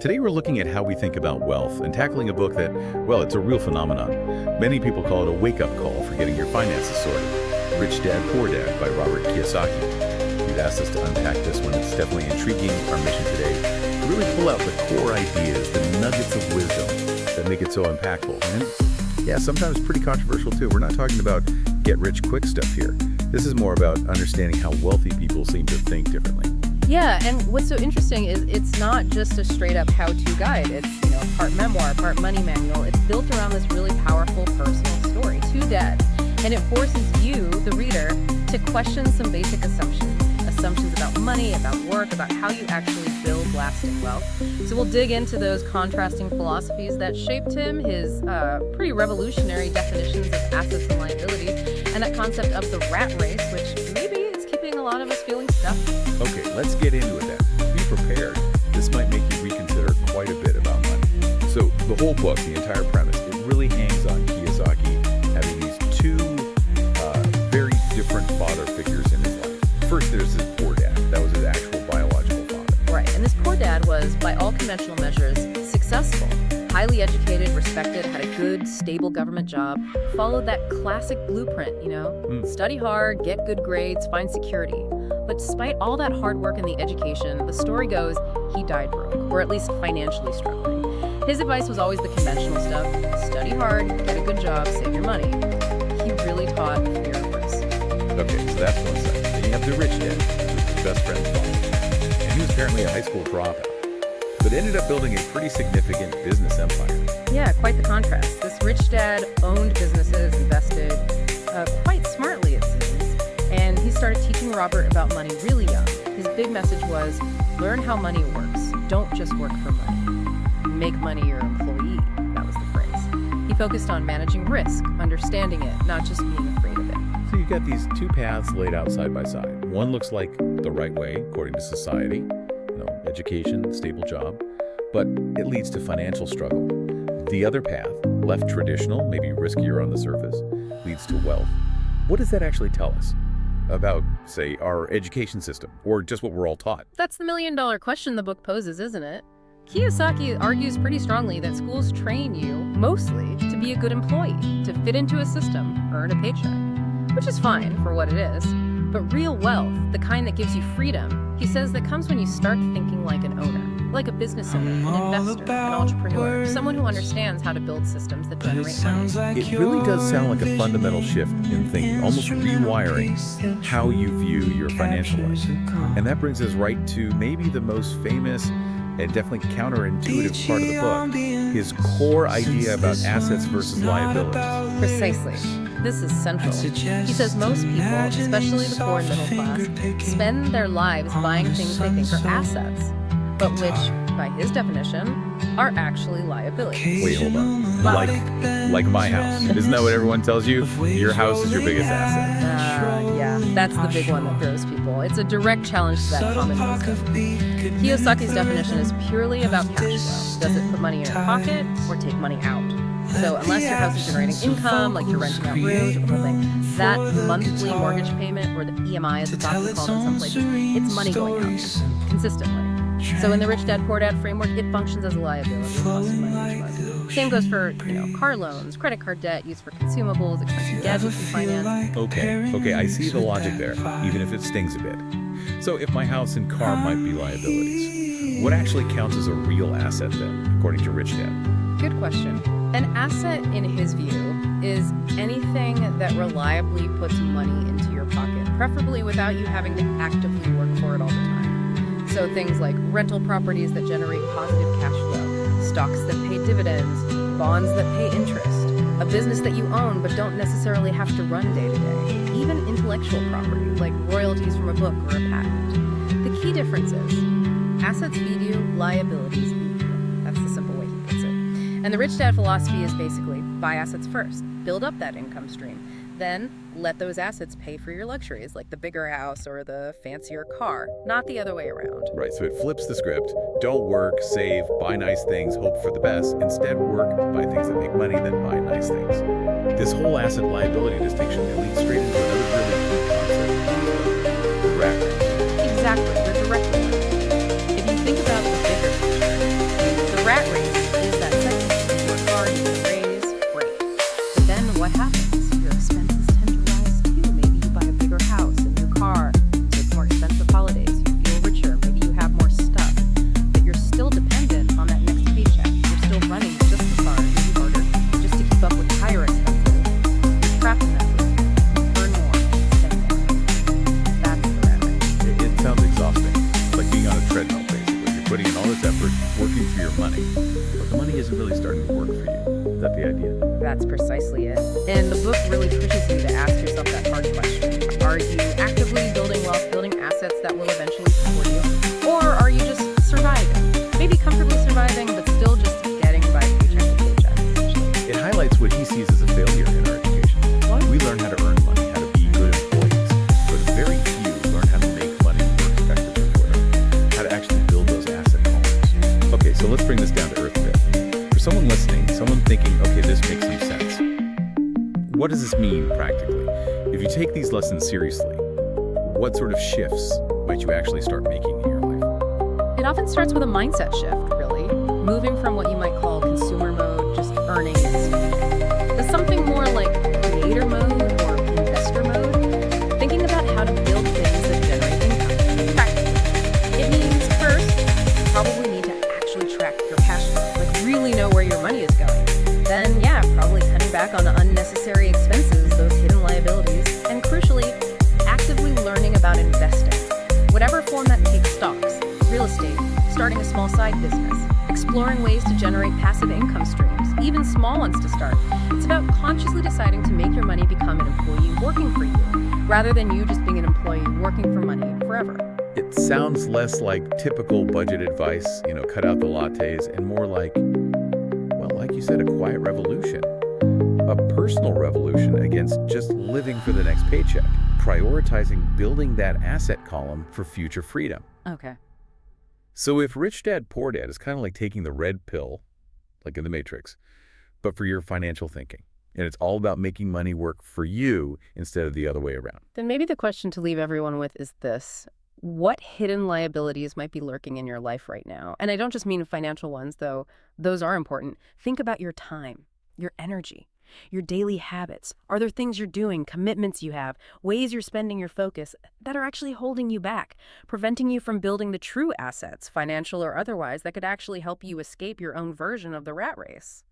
Today we're looking at how we think about wealth and tackling a book that, well, it's a real phenomenon. Many people call it a wake-up call for getting your finances sorted. Rich Dad, Poor Dad by Robert Kiyosaki. You've asked us to unpack this one. It's definitely intriguing. Our mission today to really pull out the core ideas, the nuggets of wisdom that make it so impactful. And yeah, sometimes pretty controversial too. We're not talking about get-rich-quick stuff here. This is more about understanding how wealthy people seem to think differently. Yeah, and what's so interesting is it's not just a straight-up how-to guide. It's, part memoir, part money manual. It's built around this really powerful personal story, two dads. And it forces you, the reader, to question some basic assumptions. Assumptions about money, about work, about how you actually build lasting wealth. So we'll dig into those contrasting philosophies that shaped him, his pretty revolutionary definitions of assets and liabilities, and that concept of the rat race, which maybe is keeping a lot of us feeling stuck. Okay, let's get into it then. Be prepared. This might make you reconsider quite a bit about money. So the whole book, the entire premise, it really hangs on Kiyosaki having these two very different father figures in his life. First, there's his poor dad. That was his actual biological father. Right, and this poor dad was, by all conventional measures, successful. Highly educated, respected, had a good, stable government job, followed that classic blueprint, study hard, get good grades, find security. But despite all that hard work in the education, the story goes he died broke, or at least financially struggling. His advice was always the conventional stuff: study hard, get a good job, save your money. He really taught fear of risk. Okay, so that's one side. Then you have the rich dad, who was his best friend's father. And he was apparently a high school dropout, but ended up building a pretty significant business empire. Yeah, quite the contrast. This rich dad owned businesses, invested quite smartly, it seems. And he started teaching Robert about money really young. His big message was, learn how money works. Don't just work for money. Make money your employee. That was the phrase. He focused on managing risk, understanding it, not just being afraid of it. So you've got these two paths laid out side by side. One looks like the right way, according to society. Education, stable job, but it leads to financial struggle. The other path, left traditional, maybe riskier on the surface, leads to wealth. What does that actually tell us about, say, our education system, or just what we're all taught? That's the million-dollar question the book poses, isn't it? Kiyosaki argues pretty strongly that schools train you, mostly, to be a good employee, to fit into a system, earn a paycheck, which is fine for what it is. But real wealth, the kind that gives you freedom, he says that comes when you start thinking like an owner, like a business owner, an investor, an entrepreneur, someone who understands how to build systems that generate money. It really does sound like a fundamental shift in thinking, almost rewiring how you view your financial life. And that brings us right to maybe the most famous and definitely counterintuitive part of the book, his core idea about assets versus liabilities. Precisely. This is central. He says most people, especially the poor and middle class, spend their lives buying things they think are assets, but which, by his definition, are actually liabilities. Wait, hold on. Like my house. Isn't that what everyone tells you? Your house is your biggest asset. Yeah, that's the big one that throws people. It's a direct challenge to that common wisdom. Kiyosaki's definition is purely about cash flow. Does it put money in your pocket or take money out? So unless your house is generating income, like you're renting out rooms or the whole thing, that monthly mortgage payment, or the EMI as it's often called in some places, it's money going out consistently. So in the Rich Dad, Poor Dad framework, it functions as a liability, costing money each month. Same goes for car loans, credit card debt used for consumables, expensive gadgets and finance. Okay, I see the logic there, even if it stings a bit. So if my house and car might be liabilities, what actually counts as a real asset then, according to Rich Dad? Good question. An asset, in his view, is anything that reliably puts money into your pocket, preferably without you having to actively work for it all the time. So things like rental properties that generate positive cash flow, stocks that pay dividends, bonds that pay interest, a business that you own but don't necessarily have to run day to day, even intellectual property like royalties from a book or a patent. The key difference is assets feed you, liabilities feed you. That's the simple way he puts it. And the Rich Dad philosophy is basically buy assets first, build up that income stream, then let those assets pay for your luxuries like the bigger house or the fancier car, not the other way around. Right, so it flips the script. Don't work, save, buy nice things, hope for the best. Instead, work, buy things that make money, then buy nice things. This whole asset liability distinction, it leads straight into another really key concept, the rat race. Exactly, the direct one. If you think about the bigger picture, working for your money, but the money isn't really starting to work for you. Is that the idea? That's precisely it. And the book really pushes you to ask yourself that hard question. Are you actively building wealth, building assets that will eventually support you? Or are you just surviving? Maybe comfortably surviving, but still just getting by paycheck to paycheck, essentially. It highlights what he sees as a failure in our education. What? We learn how to earn money, how to be good employees, but very few learn how to make money work effectively for them, how to actually build those asset columns. Okay, so let's bring this down to earth a bit. For someone listening, someone thinking, okay, this makes some sense. What does this mean practically? If you take these lessons seriously, what sort of shifts might you actually start making in your life? It often starts with a mindset shift, really. Moving from what you might call consumer mode, just earning and spending, to something more like creator mode or investor mode, thinking about how to build things that generate income. Practically. It means first, you probably need to actually track your cash flow, like really know where your money is going. Then, yeah, probably cutting back on unnecessary expenses, those hidden liabilities, and crucially, actively learning about investing. Whatever form that takes: stocks, real estate, starting a small side business, exploring ways to generate passive income streams, even small ones to start. It's about consciously deciding to make your money become an employee working for you, rather than you just being an employee working for money forever. It sounds less like typical budget advice, cut out the lattes, and more like, well, like you said, a quiet revolution. A personal revolution against just living for the next paycheck, prioritizing building that asset column for future freedom. Okay. So if Rich Dad, Poor Dad is kind of like taking the red pill, like in the Matrix, but for your financial thinking, and it's all about making money work for you instead of the other way around. Then maybe the question to leave everyone with is this: what hidden liabilities might be lurking in your life right now? And I don't just mean financial ones, though those are important. Think about your time, your energy, your daily habits. Are there things you're doing, commitments you have, ways you're spending your focus that are actually holding you back, preventing you from building the true assets, financial or otherwise, that could actually help you escape your own version of the rat race?